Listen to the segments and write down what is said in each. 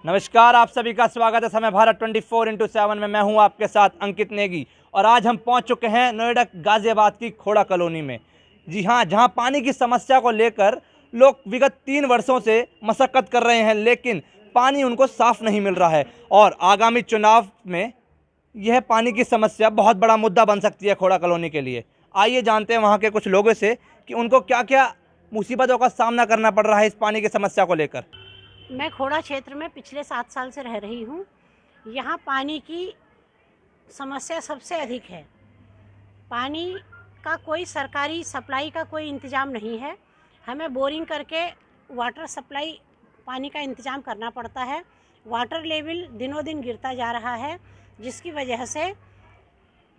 नमस्कार, आप सभी का स्वागत है समय भारत 24x7 में। मैं हूं आपके साथ अंकित नेगी और आज हम पहुंच चुके हैं नोएडा गाजियाबाद की खोड़ा कॉलोनी में। जी हां, जहां पानी की समस्या को लेकर लोग विगत 3 वर्षों से मशक्कत कर रहे हैं, लेकिन पानी उनको साफ नहीं मिल रहा है और आगामी चुनाव में यह पानी की समस्या बहुत बड़ा मुद्दा बन सकती है खोड़ा कॉलोनी के लिए। आइए जानते हैं वहाँ के कुछ लोगों से कि उनको क्या क्या मुसीबतों का सामना करना पड़ रहा है इस पानी की समस्या को लेकर। मैं खोड़ा क्षेत्र में पिछले 7 साल से रह रही हूँ। यहाँ पानी की समस्या सबसे अधिक है। पानी का कोई सरकारी सप्लाई का कोई इंतज़ाम नहीं है। हमें बोरिंग करके वाटर सप्लाई पानी का इंतज़ाम करना पड़ता है। वाटर लेवल दिनों दिन गिरता जा रहा है, जिसकी वजह से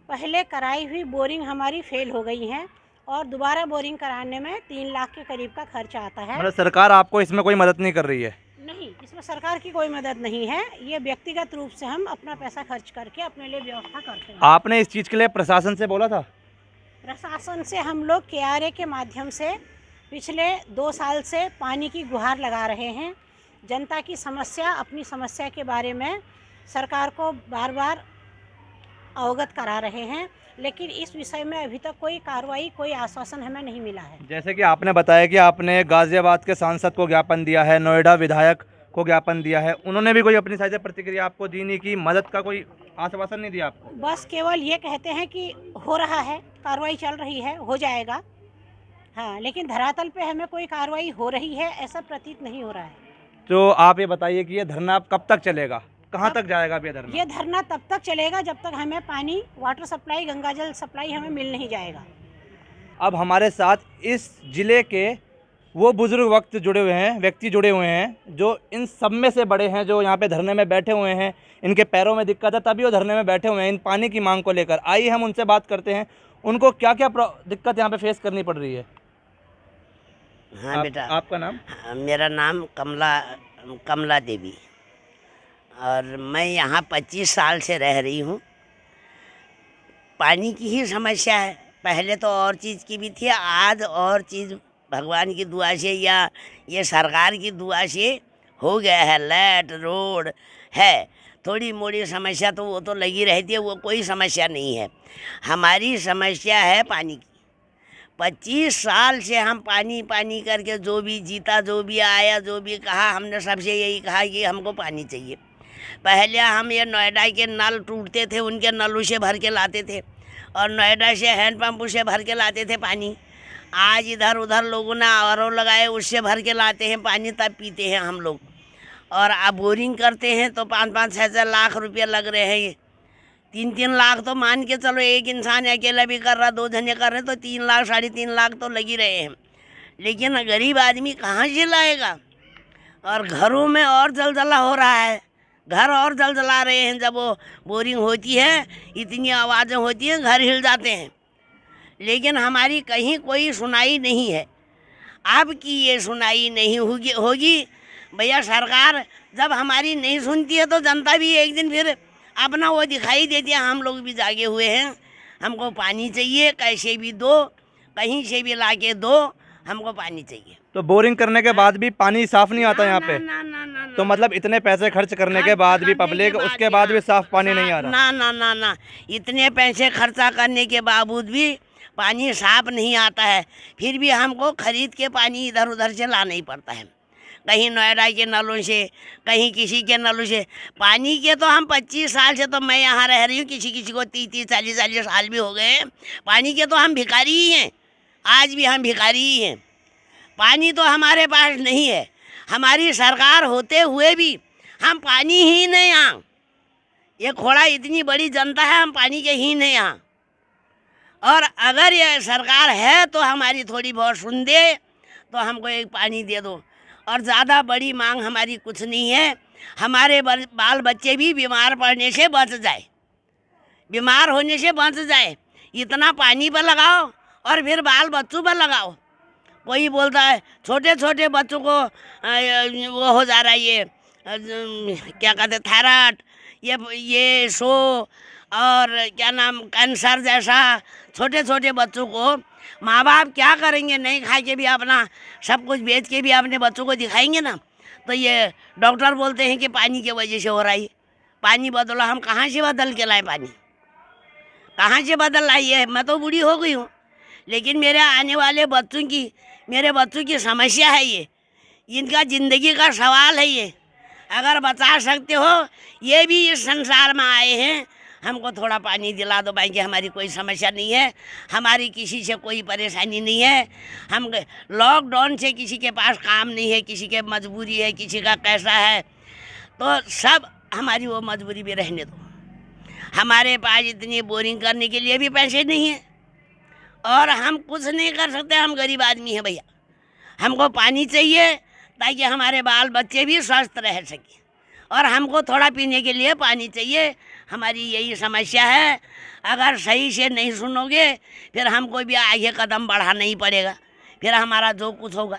पहले कराई हुई बोरिंग हमारी फेल हो गई हैं और दोबारा बोरिंग कराने में 3 लाख के करीब का खर्च आता है। मतलब सरकार आपको इसमें कोई मदद नहीं कर रही है? नहीं, इसमें सरकार की कोई मदद नहीं है। ये व्यक्तिगत रूप से हम अपना पैसा खर्च करके अपने लिए व्यवस्था करते हैं। आपने इस चीज़ के लिए प्रशासन से बोला था? प्रशासन से हम लोग KRA के माध्यम से पिछले 2 साल से पानी की गुहार लगा रहे हैं। जनता की समस्या, अपनी समस्या के बारे में सरकार को बार बार अवगत करा रहे हैं, लेकिन इस विषय में अभी तक कोई कार्रवाई, कोई आश्वासन हमें नहीं मिला है। जैसे कि आपने बताया कि आपने गाजियाबाद के सांसद को ज्ञापन दिया है, नोएडा विधायक को ज्ञापन दिया है, उन्होंने भी कोई अपनी साइड से प्रतिक्रिया आपको दी नहीं, कि मदद का कोई आश्वासन नहीं दिया आपको? बस केवल ये कहते हैं कि हो रहा है, कार्रवाई चल रही है, हो जाएगा। हाँ, लेकिन धरातल पे हमें कोई कार्रवाई हो रही है ऐसा प्रतीत नहीं हो रहा है। तो आप ये बताइए कि ये धरना कब तक चलेगा, कहाँ तक जाएगा अब ये धरना? ये धरना तब तक चलेगा जब तक हमें पानी, वाटर सप्लाई, गंगा जल सप्लाई हमें मिल नहीं जाएगा। अब हमारे साथ इस जिले के वो बुजुर्ग व्यक्ति जुड़े हुए हैं जो इन सब में से बड़े हैं, जो यहाँ पे धरने में बैठे हुए हैं। इनके पैरों में दिक्कत है, तभी वो धरने में बैठे हुए हैं इन पानी की मांग को लेकर। आइए हम उनसे बात करते हैं, उनको क्या क्या दिक्कत यहाँ पे फेस करनी पड़ रही है। हाँ बेटा। आपका नाम? मेरा नाम कमला देवी और मैं यहाँ 25 साल से रह रही हूँ। पानी की ही समस्या है। पहले तो और चीज़ की भी थी, आज और चीज़ भगवान की दुआ से या ये सरकार की दुआ से हो गया है। लाइट, रोड है, थोड़ी मोड़ी समस्या तो वो तो लगी रहती है, वो कोई समस्या नहीं है। हमारी समस्या है पानी की। 25 साल से हम पानी पानी करके जो भी जीता, जो भी आया, जो भी कहा, हमने सबसे यही कहा कि हमको पानी चाहिए। पहले हम ये नोएडा के नल टूटते थे, उनके नलों से भर के लाते थे और नोएडा से हैंडपम्प से भर के लाते थे पानी। आज इधर उधर लोगों ने RO लगाए, उससे भर के लाते हैं पानी, तब पीते हैं हम लोग। और अब बोरिंग करते हैं तो 5-5, 6-6 लाख रुपये लग रहे हैं। 3-3 लाख तो मान के चलो, एक इंसान अकेला भी कर रहा, 2 जने कर रहे तो 3 लाख 3.5 लाख तो लग ही रहे हैं। लेकिन गरीब आदमी कहाँ से लाएगा? और घरों में और जलजला हो रहा है, घर और जलजला रहे हैं। जब वो बोरिंग होती है, इतनी आवाज़ें होती हैं, घर हिल जाते हैं। लेकिन हमारी कहीं कोई सुनाई नहीं है। अब की ये सुनाई नहीं होगी भैया। सरकार जब हमारी नहीं सुनती है तो जनता भी एक दिन फिर अपना वो दिखाई देती है। हम लोग भी जागे हुए हैं, हमको पानी चाहिए, कैसे भी दो, कहीं से भी ला के दो, हमको पानी चाहिए। तो बोरिंग करने के बाद भी पानी साफ नहीं आता यहाँ पे? ना। तो मतलब इतने पैसे खर्च करने के बाद भी पब्लिक, उसके बाद भी साफ पानी नहीं आ रहा? ना, इतने पैसे खर्चा करने के बावजूद भी पानी साफ नहीं आता है। फिर भी हमको खरीद के पानी इधर उधर से लाना ही पड़ता है, कहीं नोएडा के नलों से, कहीं किसी के नलों से। पानी के तो हम 25 साल से, तो मैं यहाँ रह रही हूँ, किसी को 30-30, 40-40 साल भी हो गए हैं। पानी के तो हम भिखारी ही हैं, आज भी हम भिखारी ही हैं। पानी तो हमारे पास नहीं है। हमारी सरकार होते हुए भी हम पानी ही नहीं यहाँ। ये खोड़ा इतनी बड़ी जनता है, हम पानी के ही नहीं यहाँ। और अगर ये सरकार है तो हमारी थोड़ी बहुत सुन दे, तो हमको एक पानी दे दो। और ज़्यादा बड़ी मांग हमारी कुछ नहीं है। हमारे बाल बच्चे भी बीमार पड़ने से बच जाए, बीमार होने से बच जाए। इतना पानी पर लगाओ और फिर बाल बच्चों पर लगाओ। कोई बोलता है छोटे छोटे बच्चों को वो हो जा रहा है, ये क्या कहते हैं, थायराइड, ये शो और क्या नाम, कैंसर जैसा। छोटे छोटे बच्चों को माँ बाप क्या करेंगे, नहीं खा के भी अपना सब कुछ बेच के भी अपने बच्चों को दिखाएंगे ना। तो ये डॉक्टर बोलते हैं कि पानी की वजह से हो रहा है। पानी बदलो, हम कहाँ से बदल के लाए पानी, कहाँ से बदल लाई है? मैं तो बूढ़ी हो गई हूँ, लेकिन मेरे आने वाले बच्चों की, मेरे बच्चों की समस्या है ये, इनका ज़िंदगी का सवाल है ये। अगर बचा सकते हो, ये भी इस संसार में आए हैं, हमको थोड़ा पानी दिला दो भाई, कि हमारी कोई समस्या नहीं है, हमारी किसी से कोई परेशानी नहीं है। हम लॉकडाउन से किसी के पास काम नहीं है, किसी के मजबूरी है, किसी का कैसा है, तो सब हमारी वो मजबूरी भी रहने दो। हमारे पास इतनी बोरिंग करने के लिए भी पैसे नहीं है, और हम कुछ नहीं कर सकते, हम गरीब आदमी हैं भैया। हमको पानी चाहिए ताकि हमारे बाल बच्चे भी स्वस्थ रह सकें, और हमको थोड़ा पीने के लिए पानी चाहिए। हमारी यही समस्या है। अगर सही से नहीं सुनोगे, फिर हमको भी आगे कदम बढ़ाना ही पड़ेगा। फिर हमारा जो कुछ होगा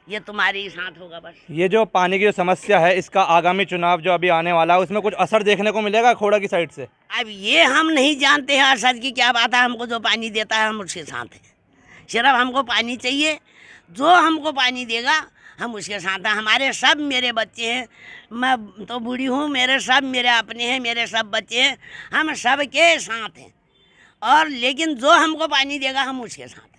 ये तुम्हारे ही साथ होगा बस। ये जो पानी की जो समस्या है, इसका आगामी चुनाव जो अभी आने वाला है, उसमें कुछ असर देखने को मिलेगा खोड़ा की साइड से? अब ये हम नहीं जानते हैं असर की क्या बात है। हमको जो पानी देता है हम उसके साथ हैं। सिर्फ हमको पानी चाहिए, जो हमको पानी देगा हम उसके साथ हैं। हमारे सब मेरे बच्चे हैं, मैं तो बूढ़ी हूँ, मेरे सब मेरे अपने हैं, मेरे सब बच्चे हैं, हम सब के साथ हैं। और लेकिन जो हमको पानी देगा हम उसके साथ हैं।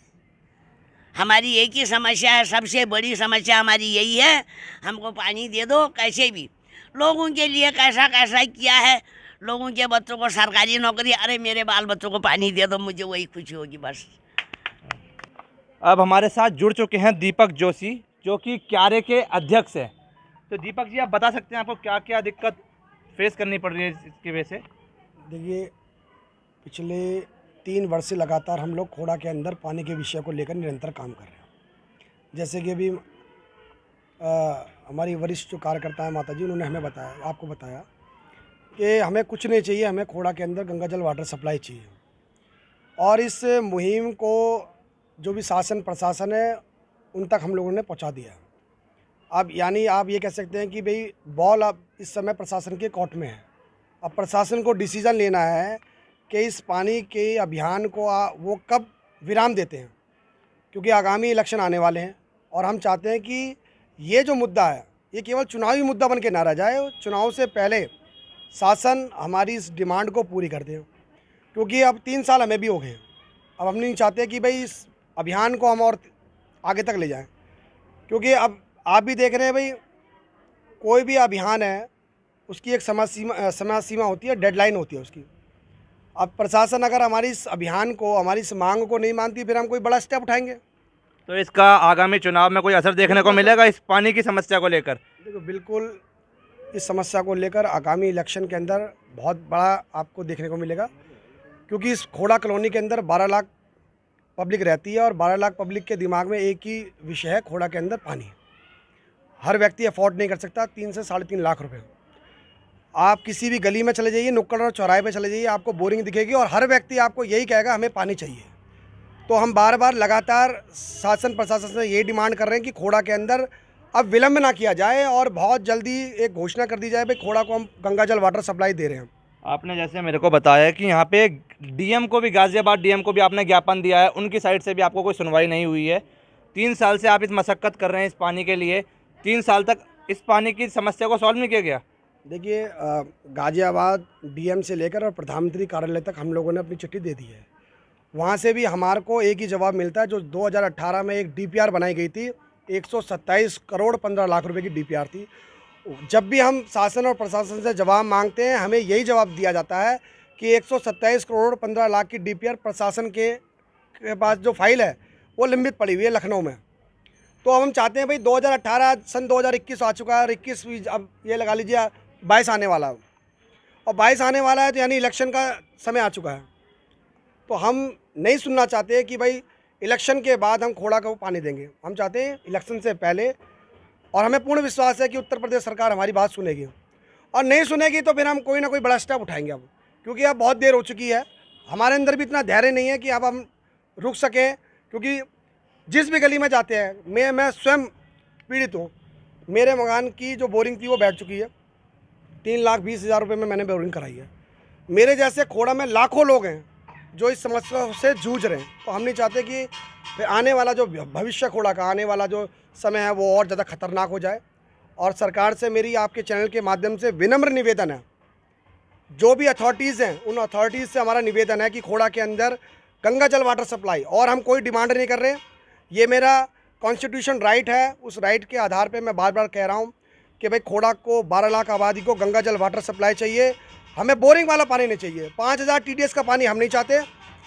हमारी एक ही समस्या है, सबसे बड़ी समस्या हमारी यही है, हमको पानी दे दो कैसे भी। लोगों के लिए कैसा कैसा किया है, लोगों के बच्चों को सरकारी नौकरी, अरे मेरे बाल बच्चों को पानी दे दो, मुझे वही खुशी होगी बस। अब हमारे साथ जुड़ चुके हैं दीपक जोशी, जो कि क्यारे के अध्यक्ष हैं। तो दीपक जी, आप बता सकते हैं आपको क्या क्या दिक्कत फेस करनी पड़ रही है इसकी वजह से? देखिए, पिछले 3 वर्ष से लगातार हम लोग खोड़ा के अंदर पानी के विषय को लेकर निरंतर काम कर रहे हैं। जैसे कि अभी हमारी वरिष्ठ जो कार्यकर्ता है माता जी, उन्होंने हमें बताया, आपको बताया कि हमें कुछ नहीं चाहिए, हमें खोड़ा के अंदर गंगा जल वाटर सप्लाई चाहिए। और इस मुहिम को जो भी शासन प्रशासन है उन तक हम लोगों ने पहुंचा दिया। अब यानी आप ये कह सकते हैं कि भाई बॉल अब इस समय प्रशासन के कोर्ट में है। अब प्रशासन को डिसीज़न लेना है कि इस पानी के अभियान को वो कब विराम देते हैं, क्योंकि आगामी इलेक्शन आने वाले हैं। और हम चाहते हैं कि ये जो मुद्दा है ये केवल चुनावी मुद्दा बन के ना रह जाए, चुनाव से पहले शासन हमारी इस डिमांड को पूरी कर दे, क्योंकि अब 3 साल हमें भी हो गए। अब हम नहीं चाहते कि भाई इस अभियान को हम और आगे तक ले जाएं, क्योंकि अब आप भी देख रहे हैं भाई, कोई भी अभियान है उसकी एक समय सीमा होती है, डेडलाइन होती है उसकी। अब प्रशासन अगर हमारी इस अभियान को, हमारी इस मांग को नहीं मानती, फिर हम कोई बड़ा स्टेप उठाएंगे। तो इसका आगामी चुनाव में कोई असर देखने को मिलेगा इस पानी की समस्या को लेकर? देखो, बिल्कुल इस समस्या को लेकर आगामी इलेक्शन के अंदर बहुत बड़ा आपको देखने को मिलेगा, क्योंकि इस खोड़ा कॉलोनी के अंदर 12 लाख पब्लिक रहती है, और 12 लाख पब्लिक के दिमाग में एक ही विषय है, खोड़ा के अंदर पानी। हर व्यक्ति अफोर्ड नहीं कर सकता 3 से 3.5 लाख रुपए। आप किसी भी गली में चले जाइए, नुक्कड़ और चौराहे पे चले जाइए, आपको बोरिंग दिखेगी, और हर व्यक्ति आपको यही कहेगा हमें पानी चाहिए। तो हम बार बार लगातार शासन प्रशासन से ये डिमांड कर रहे हैं कि खोड़ा के अंदर अब विलम्ब ना किया जाए, और बहुत जल्दी एक घोषणा कर दी जाए भाई खोड़ा को हम गंगा जल वाटर सप्लाई दे रहे हैं। आपने जैसे मेरे को बताया कि यहाँ पे डीएम को भी, गाजियाबाद डीएम को भी आपने ज्ञापन दिया है, उनकी साइड से भी आपको कोई सुनवाई नहीं हुई है। 3 साल से आप इस मशक्क़त कर रहे हैं इस पानी के लिए, 3 साल तक इस पानी की समस्या को सॉल्व नहीं किया गया। देखिए, गाजियाबाद डीएम से लेकर और प्रधानमंत्री कार्यालय तक हम लोगों ने अपनी चिट्ठी दे दी है। वहाँ से भी हमारे को एक ही जवाब मिलता है, जो 2018 में एक डीपीआर बनाई गई थी, 127 करोड़ 15 लाख रुपए की डीपीआर थी। जब भी हम शासन और प्रशासन से जवाब मांगते हैं, हमें यही जवाब दिया जाता है कि 127 करोड़ 15 लाख की डीपीआर प्रशासन के पास जो फाइल है वो लंबित पड़ी हुई है लखनऊ में। तो अब हम चाहते हैं भाई 2018 सन 2021 आ चुका है, और 21 अब ये लगा लीजिए 22 आने वाला है, और 22 आने वाला है, तो यानी इलेक्शन का समय आ चुका है। तो हम नहीं सुनना चाहते कि भाई इलेक्शन के बाद हम खोड़ा को पानी देंगे। हम चाहते हैं इलेक्शन से पहले, और हमें पूर्ण विश्वास है कि उत्तर प्रदेश सरकार हमारी बात सुनेगी, और नहीं सुनेगी तो फिर हम कोई ना कोई बड़ा स्टेप उठाएंगे अब, क्योंकि अब बहुत देर हो चुकी है। हमारे अंदर भी इतना धैर्य नहीं है कि अब हम रुक सकें, क्योंकि जिस भी गली में जाते हैं, मैं स्वयं पीड़ित हूँ। मेरे मकान की जो बोरिंग थी वो बैठ चुकी है, 3,20,000 रुपये में मैंने बोरिंग कराई है। मेरे जैसे खोड़ा में लाखों लोग हैं जो इस समस्या से जूझ रहे हैं। तो हम नहीं चाहते कि फिर आने वाला जो भविष्य खोड़ा का आने वाला जो समय है वो और ज़्यादा खतरनाक हो जाए, और सरकार से मेरी आपके चैनल के माध्यम से विनम्र निवेदन है, जो भी अथॉरिटीज़ हैं उन अथॉरिटीज़ से हमारा निवेदन है कि खोड़ा के अंदर गंगा जल वाटर सप्लाई, और हम कोई डिमांड नहीं कर रहे हैं, ये मेरा कॉन्स्टिट्यूशन राइट है। उस राइट के आधार पे मैं बार बार कह रहा हूँ कि भाई खोड़ा को 12 लाख आबादी को गंगा जल वाटर सप्लाई चाहिए, हमें बोरिंग वाला पानी नहीं चाहिए। 5000 TDS का पानी हम नहीं चाहते।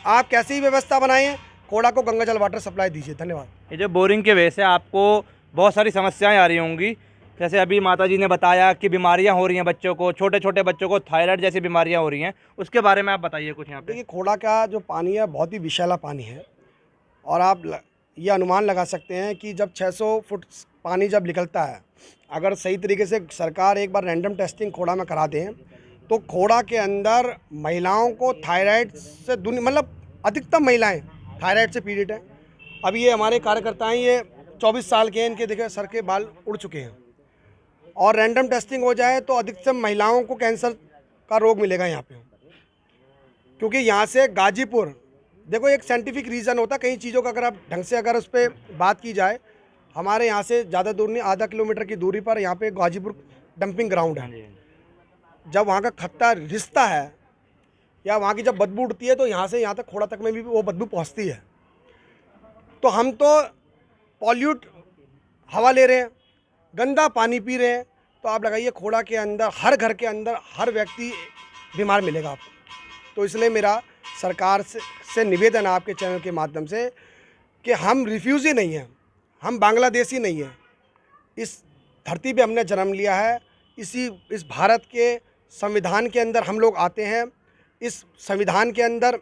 आप कैसी ही व्यवस्था बनाएं, खोड़ा को गंगा जल वाटर सप्लाई दीजिए। धन्यवाद। ये जो बोरिंग के वजह से आपको बहुत सारी समस्याएं आ रही होंगी, जैसे अभी माताजी ने बताया कि बीमारियां हो रही हैं बच्चों को, छोटे छोटे बच्चों को थायराइड जैसी बीमारियां हो रही हैं, उसके बारे में आप बताइए कुछ यहाँ पे। देखिए, खोड़ा का जो पानी है बहुत ही विषैला पानी है, और आप ये अनुमान लगा सकते हैं कि जब 600 फुट पानी जब निकलता है, अगर सही तरीके से सरकार एक बार रैंडम टेस्टिंग खोड़ा में करा दें तो खोड़ा के अंदर महिलाओं को थायराइड से मतलब अधिकतम महिलाएं थायराइड से पीड़ित हैं। अभी ये हमारे कार्यकर्ता हैं, ये 24 साल के हैं, इनके देखिए सर के बाल उड़ चुके हैं, और रैंडम टेस्टिंग हो जाए तो अधिकतम महिलाओं को कैंसर का रोग मिलेगा यहाँ पे, क्योंकि यहाँ से गाजीपुर, देखो एक साइंटिफिक रीज़न होता है कई चीज़ों का, अगर आप ढंग से अगर उस पर बात की जाए, हमारे यहाँ से ज़्यादा दूर नहीं, आधा किलोमीटर की दूरी पर यहाँ पे गाजीपुर डंपिंग ग्राउंड है। जब वहाँ का खत्ता रिश्ता है या वहाँ की जब बदबू उठती है तो यहाँ से यहाँ तक खोड़ा तक में भी वो बदबू पहुँचती है। तो हम तो पॉल्यूट हवा ले रहे हैं, गंदा पानी पी रहे हैं, तो आप लगाइए खोड़ा के अंदर हर घर के अंदर हर व्यक्ति बीमार मिलेगा आपको। तो इसलिए मेरा सरकार से निवेदन है आपके चैनल के माध्यम से कि हम रिफ्यूजी नहीं हैं, हम बांग्लादेशी नहीं हैं। इस धरती पे हमने जन्म लिया है, इस भारत के संविधान के अंदर हम लोग आते हैं। इस संविधान के अंदर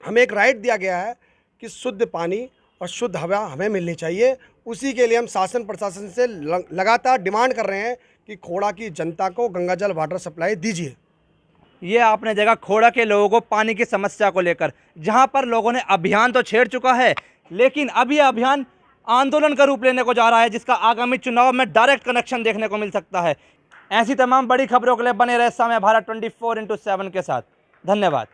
हमें एक राइट दिया गया है कि शुद्ध पानी और शुद्ध हवा हमें मिलनी चाहिए। उसी के लिए हम शासन प्रशासन से लगातार डिमांड कर रहे हैं कि खोड़ा की जनता को गंगा जल वाटर सप्लाई दीजिए। ये आपने जगह खोड़ा के लोगों को पानी की समस्या को लेकर, जहां पर लोगों ने अभियान तो छेड़ चुका है, लेकिन अब ये अभियान आंदोलन का रूप लेने को जा रहा है, जिसका आगामी चुनाव में डायरेक्ट कनेक्शन देखने को मिल सकता है। ऐसी तमाम बड़ी खबरों के लिए बने रहे समय भारत 24x7 के साथ। धन्यवाद।